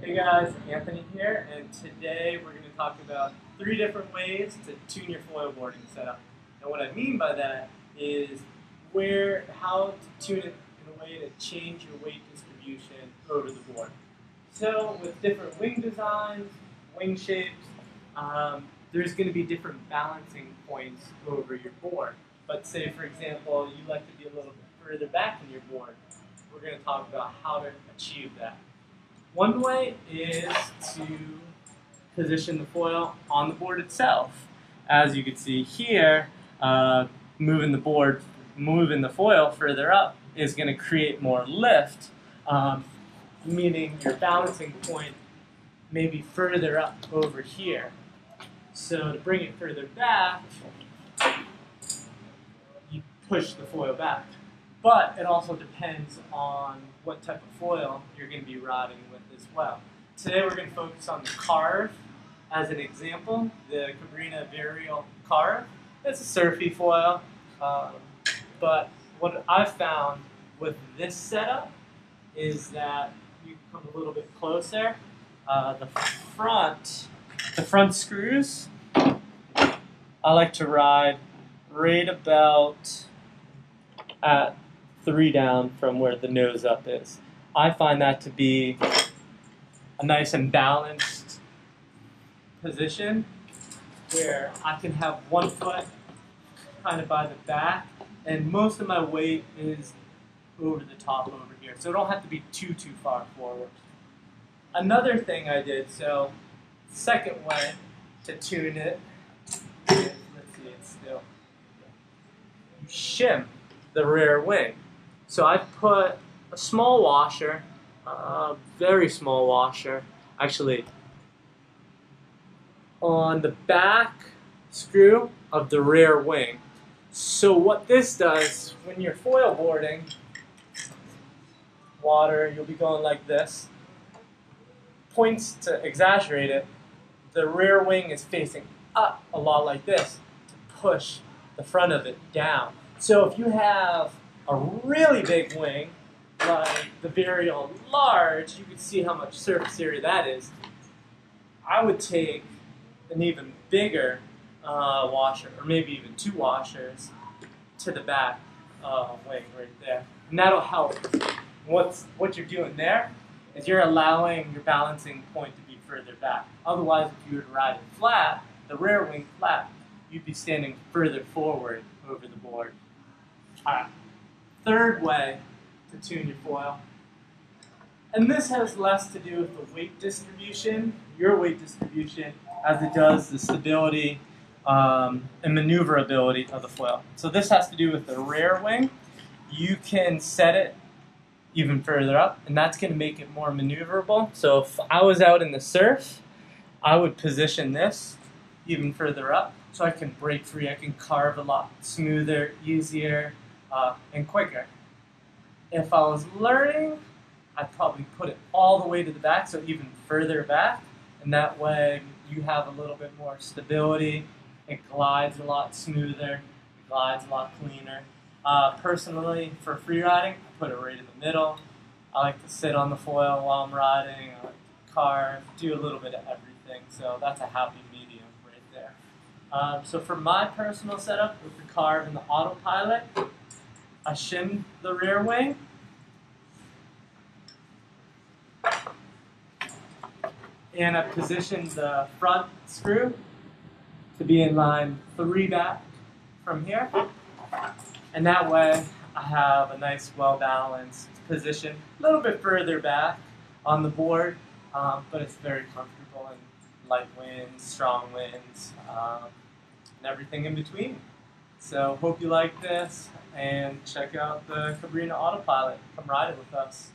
Hey guys, Anthony here, and today we're going to talk about 3 different ways to tune your foilboarding setup. And what I mean by that is how to tune it in a way to change your weight distribution over the board. So with different wing designs, wing shapes, there's going to be different balancing points over your board. But say, for example, you like to be a little bit further back in your board. We're going to talk about how to achieve that. One way is to position the foil on the board itself. As you can see here, moving the foil further up is going to create more lift, meaning your balancing point may be further up over here. So to bring it further back, you push the foil back. But it also depends on what type of foil you're going to be riding with as well. Today we're going to focus on the carve as an example, the Cabrini Varial carve. It's a surfy foil, but what I've found with this setup is that you come a little bit closer. The front screws, I like to ride right about at 3 down from where the nose up is. I find that to be a nice and balanced position where I can have one foot kind of by the back and most of my weight is over the top over here. So it don't have to be too far forward. Another thing I did, so second way to tune it is, let's see, it's still, you shim the rear wing. So I put a small washer, a very small washer, actually, on the back screw of the rear wing. So what this does, when you're foil boarding, water, you'll be going like this. Points to exaggerate it, the rear wing is facing up a lot like this to push the front of it down. So if you have a really big wing, like the Varial large, you can see how much surface area that is. I would take an even bigger washer, or maybe even 2 washers, to the back wing right there. And that'll help. What you're doing there is you're allowing your balancing point to be further back. Otherwise, if you were to ride it flat, the rear wing flat, you'd be standing further forward over the board. Alright, third way to tune your foil. And this has less to do with the weight distribution, your weight distribution, as it does the stability and maneuverability of the foil. So this has to do with the rear wing. You can set it even further up, and that's going to make it more maneuverable. So if I was out in the surf, I would position this even further up so I can break free. I can carve a lot smoother, easier, and quicker. If I was learning, I'd probably put it all the way to the back, so even further back, and that way you have a little bit more stability. It glides a lot smoother, it glides a lot cleaner. Personally, for free riding, I put it right in the middle. I like to sit on the foil while I'm riding, I like to carve, do a little bit of everything, so that's a happy medium right there. So for my personal setup with the carve and the autopilot, I shim the rear wing, and I position the front screw to be in line 3 back from here. And that way I have a nice well-balanced position, a little bit further back on the board, but it's very comfortable in light winds, strong winds, and everything in between. So hope you like this, and check out the Cabrini Autopilot. Come ride it with us.